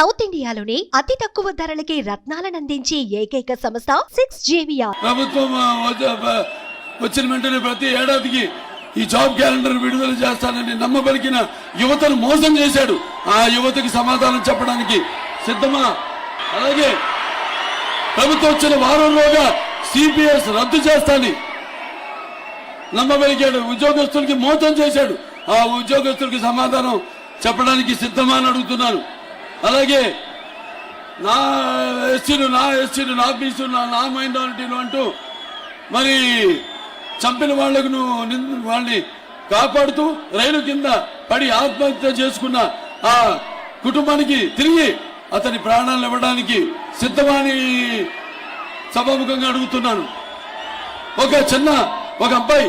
South ఇండియాలోని అతి తక్కువ ధరలకి రత్నాలను అందించే ఏకైక సంస్థ 6JVR. ప్రభుత్వం వచ్చిన వెంటనే ప్రతి ఏడాదికి ఈ జాబ్ క్యాలెండర్ విడుదల చేస్తానని నమ్మబలికిన యువతను మోసం చేశాడు. ఆ యువతకి సమాధానం చెప్పడానికి సిద్ధమా? అలాగే ప్రభుత్వం వచ్చిన వారంలోగా సిపిఎస్ రద్దు చేస్తానని నమ్మబలికాడు. ఉద్యోగస్తులకి మోసం చేశాడు. ఆ ఉద్యోగస్తులకి సమాధానం చెప్పడానికి సిద్ధమా అని అడుగుతున్నాను. అలాగే నా ఎస్సీలు నా బీసీలు నా మైనారిటీలు అంటూ మరి చంపిన వాళ్లకు వాళ్ళని కాపాడుతూ రైలు కింద పడి ఆత్మహత్య చేసుకున్న ఆ కుటుంబానికి తిరిగి అతని ప్రాణాలను ఇవ్వడానికి సిద్ధమని సభాముఖంగా అడుగుతున్నాను. ఒక అబ్బాయి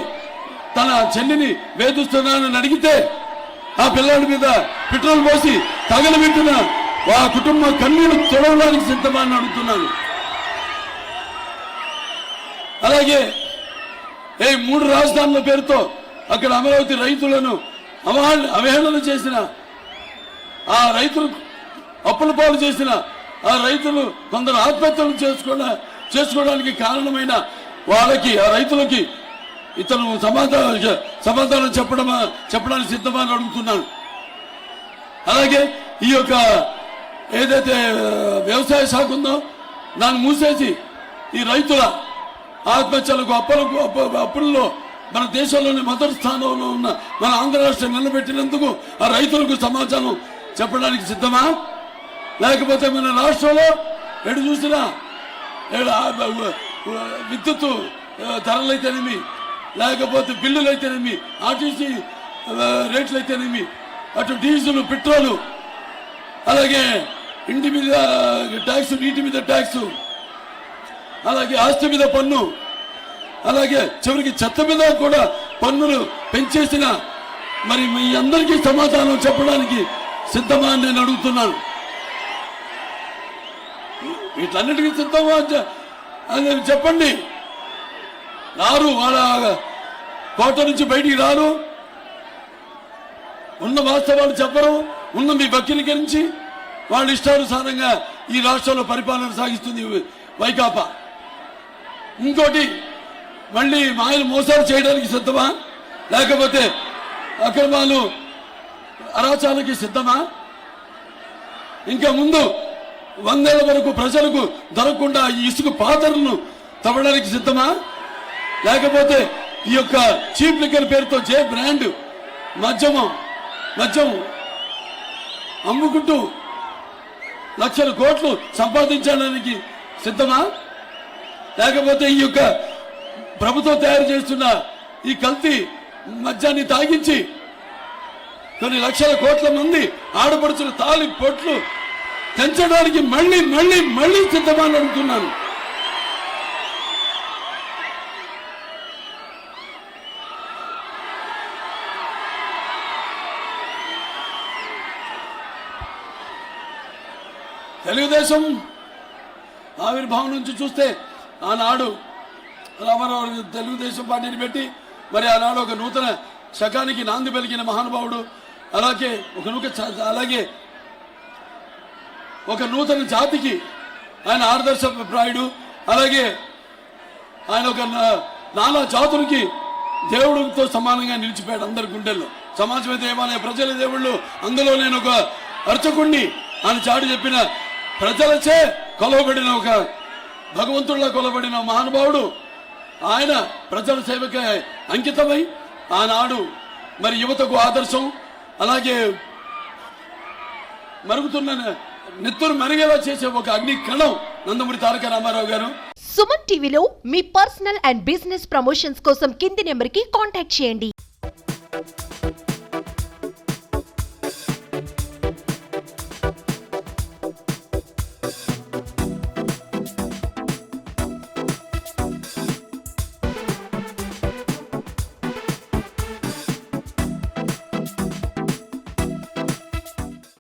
తన చెల్లిని వేధిస్తున్నానని అడిగితే ఆ పిల్లాడి మీద పెట్రోల్ పోసి తగలబెట్టిన ఆ కుటుంబ కన్నీరు తొడవడానికి సిద్ధమని అడుగుతున్నాను. అలాగే 3 రాజధానుల పేరుతో అక్కడ అమరావతి రైతులను అవహేళన చేసిన ఆ రైతులు అప్పుల పాలు చేసిన ఆ రైతులు కొందరు ఆత్మహత్యలు చేసుకోవడానికి కారణమైన వాళ్ళకి ఆ రైతులకి ఇతను సమాధానం చెప్పడానికి సిద్ధమని అడుగుతున్నాను. అలాగే ఈ యొక్క ఏదైతే వ్యవసాయ శాఖ ఉందో దాన్ని మూసేసి ఈ రైతుల ఆత్మహత్యలకు అప్పుల్లో మన దేశంలోని మొదటి స్థానంలో ఉన్న మన ఆంధ్ర రాష్ట్రం నిలబెట్టినందుకు ఆ రైతులకు సమాచారం చెప్పడానికి సిద్ధమా? లేకపోతే మన రాష్ట్రంలో ఎటు చూసినా విద్యుత్ ధరలైతేనేమి, లేకపోతే బిల్లులైతేనేమి, ఆర్టీసీ రేట్లయితేనేమి, అటు డీజిల్ పెట్రోలు, అలాగే ఇంటి మీద ట్యాక్స్, నీటి మీద ట్యాక్స్, అలాగే ఆస్తి మీద పన్ను, అలాగే చివరికి చెత్త మీద కూడా పన్నులు పెంచేసిన మరి మీ అందరికీ సమాధానం చెప్పడానికి సిద్ధమా అని నేను అడుగుతున్నాను. వీటన్నిటికీ సిద్ధమా అని చెప్పండి. రారు, వాళ్ళ కోట నుంచి బయటికి రారు, ఉన్న వాస్తవాలు చెప్పరు, ఉన్న మీ వక్రీకరించి వాళ్ళ ఇష్టానుసారంగా ఈ రాష్ట్రంలో పరిపాలన సాగిస్తుంది వైకాపా. ఇంకోటి మళ్ళీ మాయలు మోసాలు చేయడానికి సిద్ధమా? లేకపోతే అక్రమాలు అరాచాలకి సిద్ధమా? ఇంకా ముందు 100 ఏళ్ల వరకు ప్రజలకు దొరకకుండా ఈ ఇసుక పాత్రలను తవ్వడానికి సిద్ధమా? లేకపోతే ఈ యొక్క చీప్ లిక్కర్ పేరుతో జే బ్రాండ్ మద్యం అమ్ముకుంటూ లక్షల కోట్లు సంపాదించడానికి సిద్ధమా? లేకపోతే ఈ యొక్క ప్రభుత్వం తయారు చేస్తున్న ఈ కల్తీ మద్యాన్ని తాగించి కొన్ని లక్షల కోట్ల మంది ఆడపడుచుల తాళి పొట్లు పెంచడానికి మళ్ళీ సిద్ధమా అని అడుగుతున్నాను. తెలుగుదేశం ఆవిర్భావం నుంచి చూస్తే ఆనాడు రామారావు తెలుగుదేశం పార్టీని పెట్టి మరి ఆనాడు ఒక నూతన శకానికి నాంది పలికిన మహానుభావుడు. అలాగే ఒక నూతన జాతికి ఆయన ఆదర్శప్రాయుడు. అలాగే ఆయన ఒక నానా జాతులకి దేవుడితో సమానంగా నిలిచిపోయాడు అందరి గుండెల్లో. సమాజమే దేవాలయ ప్రజల దేవుళ్ళు, అందులో నేను ఒక అర్చకుణ్ణి అని చాటి చెప్పిన ప్రజలచే కొలవబడిన ఒక భగవంతుడిలా కొలబడిన మహానుభావుడు. ఆయన ప్రజల సేవకే అంకితమై ఆనాడు మరి యువతకు ఆదర్శం, అలాగే మరుగుతున్న నెత్తురు మరిగేలా చేసే ఒక అగ్ని కణం నందమూరి తారక రామారావు గారు. సుమన్ టీవీలో మీ పర్సనల్ అండ్ బిజినెస్ ప్రమోషన్స్ కోసం కింది నెంబర్కి కాంటాక్ట్ చేయండి.